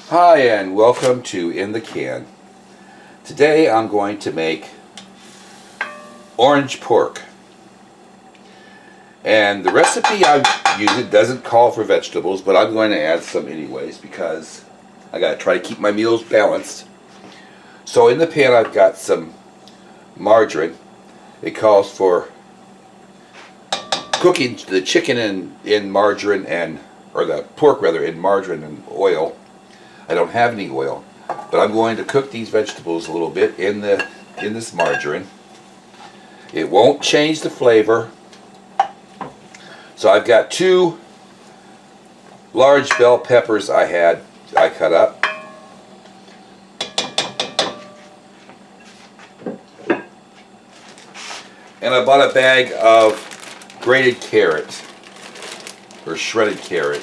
Hi and welcome to In the Can. Today I'm going to make orange pork. And the recipe I'm using doesn't call for vegetables, but I'm going to add some anyways because I got to try to keep my meals balanced. So in the pan I've got some margarine. It calls for cooking the chicken in margarine or the pork rather, in margarine and oil. I don't have any oil, but I'm going to cook these vegetables a little bit in this margarine. It won't change the flavor. So I've got 2 large bell peppers I cut up. And I bought a bag of grated carrot or shredded carrot.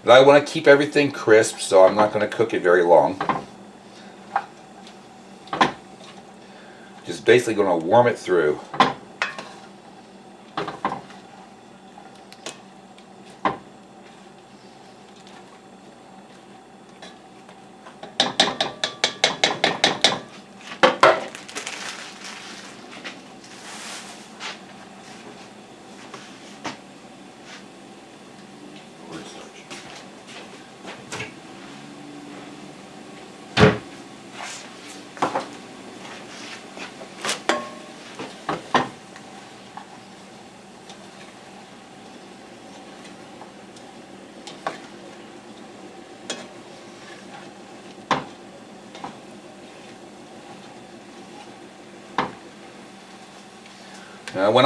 And I want to keep everything crisp, so I'm not going to cook it very long. Just basically going to warm it through. Now, when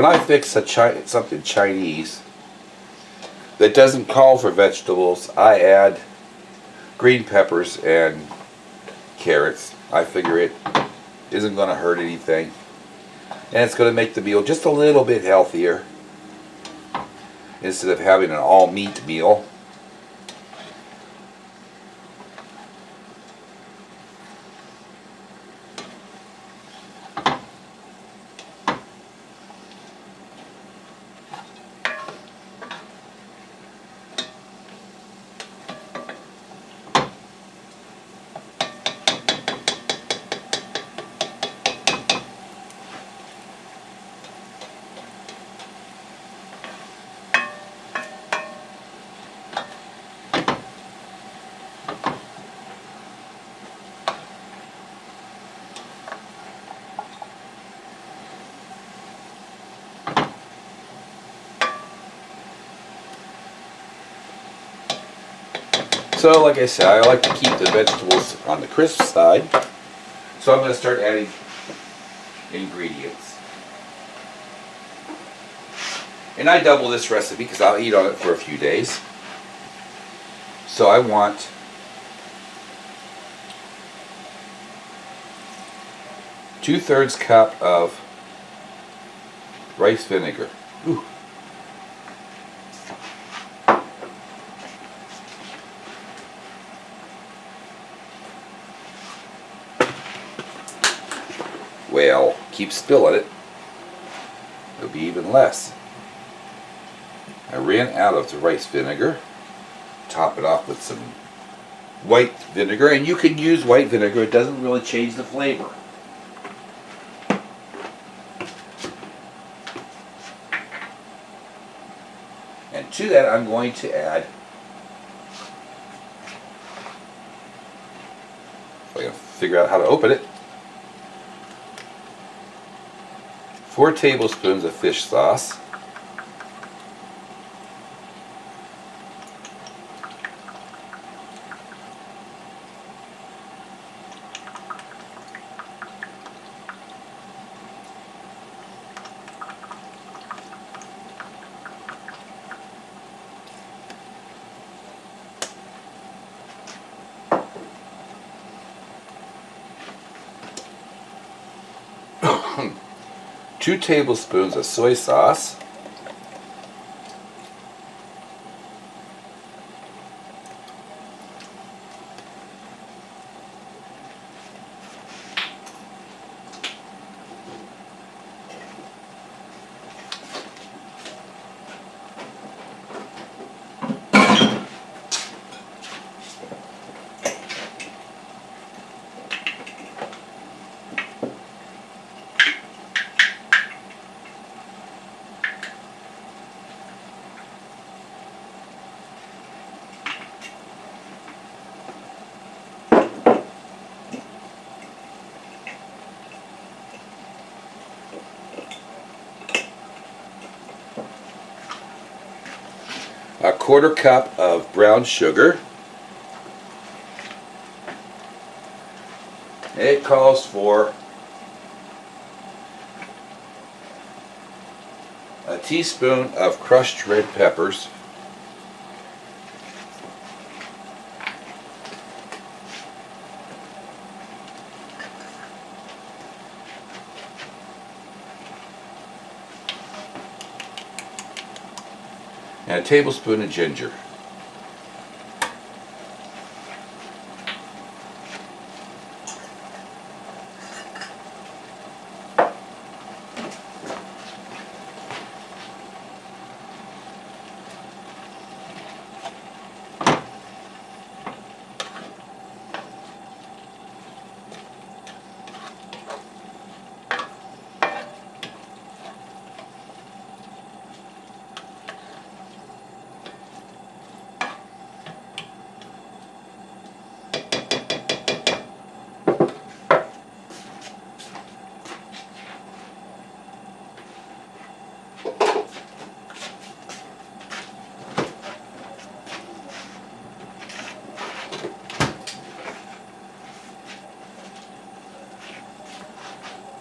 I fix something Chinese that doesn't call for vegetables, I add green peppers and carrots. I figure it isn't going to hurt anything, and it's going to make the meal just a little bit healthier instead of having an all-meat meal. So, like I said, I like to keep the vegetables on the crisp side. So I'm going to start adding ingredients. And I double this recipe because I'll eat on it for a few days. So I want 2/3 cup of rice vinegar. Ooh. Well, keep spilling it. It'll be even less. I ran out of the rice vinegar. Top it off with some white vinegar, and you can use white vinegar. It doesn't really change the flavor. And to that I'm going to add, if I can figure out how to open it, 4 tablespoons of fish sauce. Two tablespoons of soy sauce. 1/4 cup of brown sugar. It calls for a teaspoon of crushed red peppers, and a tablespoon of ginger.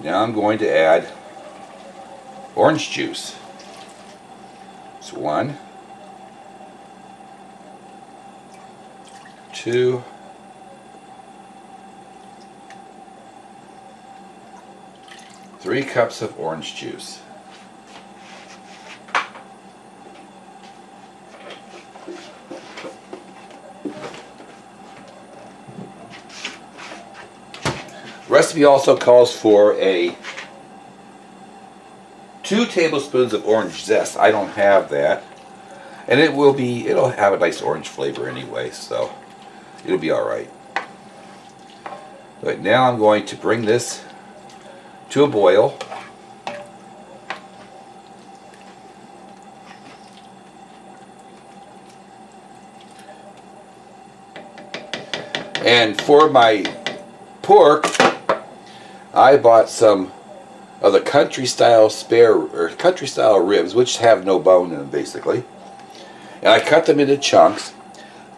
Now I'm going to add orange juice. So 1, 2, 3 cups of orange juice. The recipe also calls for 2 tablespoons of orange zest. I don't have that. And it'll have a nice orange flavor anyway, so it'll be alright. But now I'm going to bring this to a boil. And for my pork, I bought some of the country style ribs, which have no bone in them basically. And I cut them into chunks.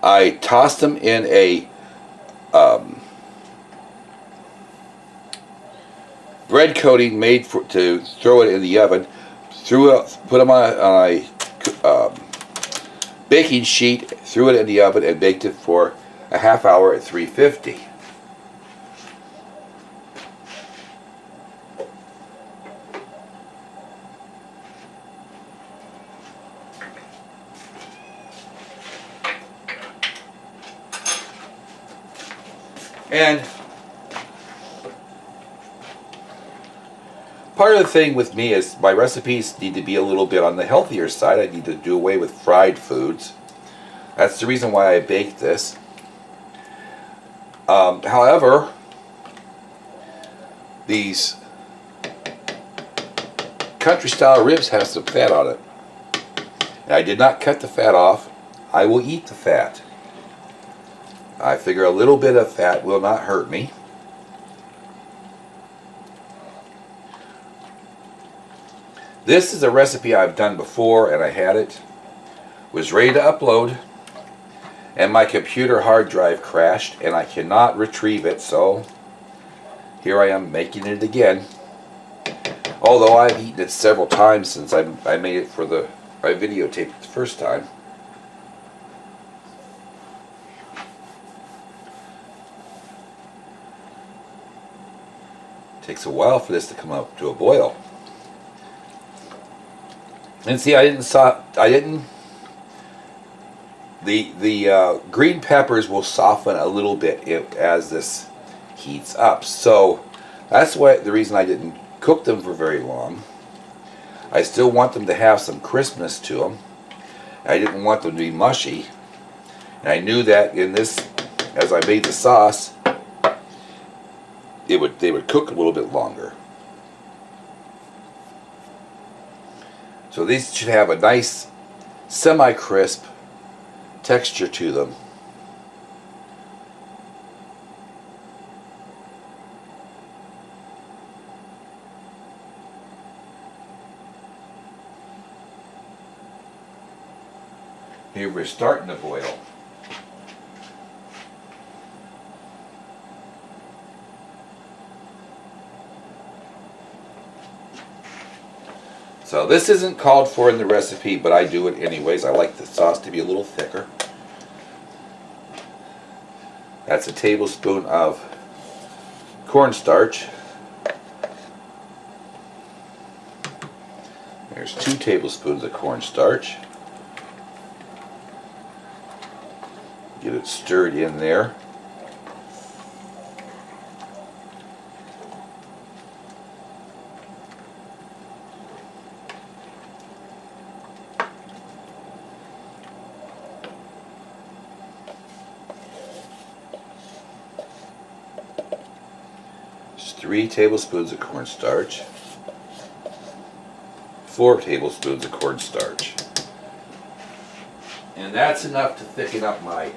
I tossed them in a bread coating made to throw it in the oven. Put them on a baking sheet, threw it in the oven, and baked it for a half hour at 350. And part of the thing with me is my recipes need to be a little bit on the healthier side. I need to do away with fried foods. That's the reason why I baked this. However, these country style ribs have some fat on it. And I did not cut the fat off. I will eat the fat. I figure a little bit of fat will not hurt me. This is a recipe I've done before, and I had it, was ready to upload, and my computer hard drive crashed and I cannot retrieve it, so here I am making it again. Although I've eaten it several times since I made it I videotaped it the first time. Takes a while for this to come up to a boil. And see, the green peppers will soften a little bit as this heats up. So that's the reason I didn't cook them for very long. I still want them to have some crispness to them. I didn't want them to be mushy. And I knew that as I made the sauce, they would cook a little bit longer. So these should have a nice semi-crisp texture to them. Here we're starting to boil. So this isn't called for in the recipe, but I do it anyways. I like the sauce to be a little thicker. That's a tablespoon of cornstarch. There's 2 tablespoons of cornstarch. Get it stirred in there. There's 3 tablespoons of cornstarch. 4 tablespoons of cornstarch. And that's enough to thicken up my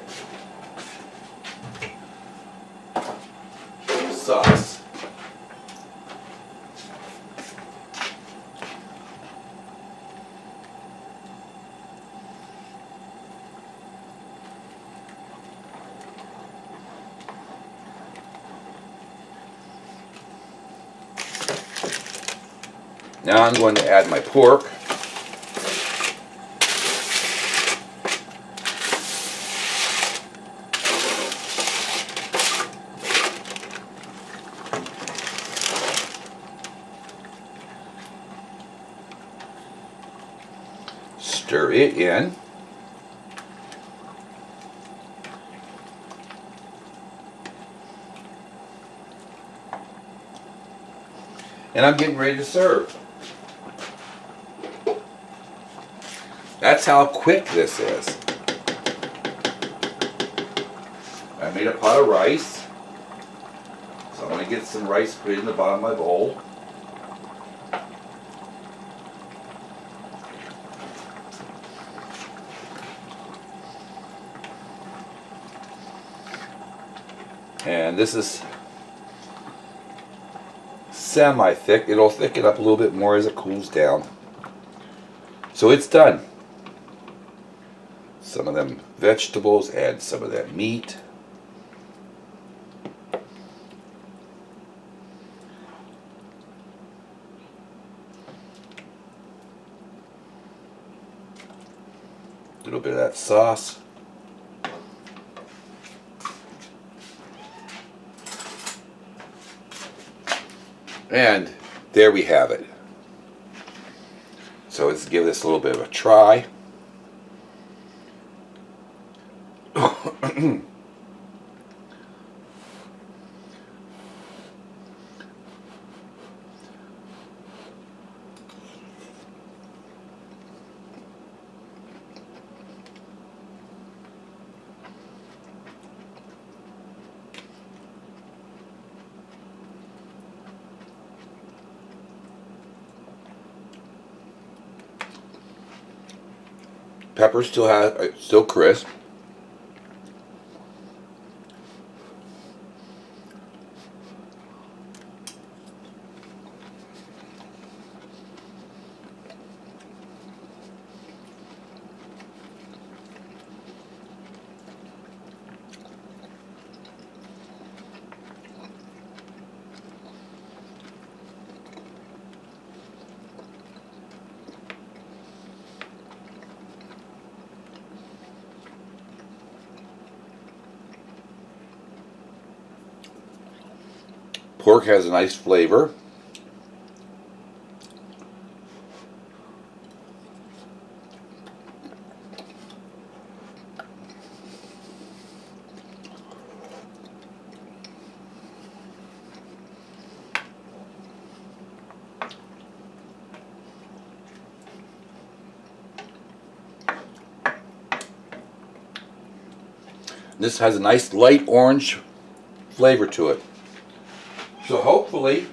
sauce. Now I'm going to add my pork. Stir it in. And I'm getting ready to serve. That's how quick this is. I made a pot of rice. So I'm going to get some rice, put it in the bottom of my bowl. And this is semi-thick. It'll thicken up a little bit more as it cools down. So it's done. Some of them vegetables, add some of that meat. A little bit of that sauce. And there we have it. So let's give this a little bit of a try. Pepper still crisp. Pork has a nice flavor. This has a nice light orange flavor to it. So hopefully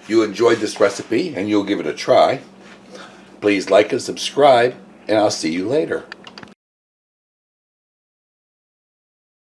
you enjoyed this recipe and you'll give it a try. Please like and subscribe, and I'll see you later.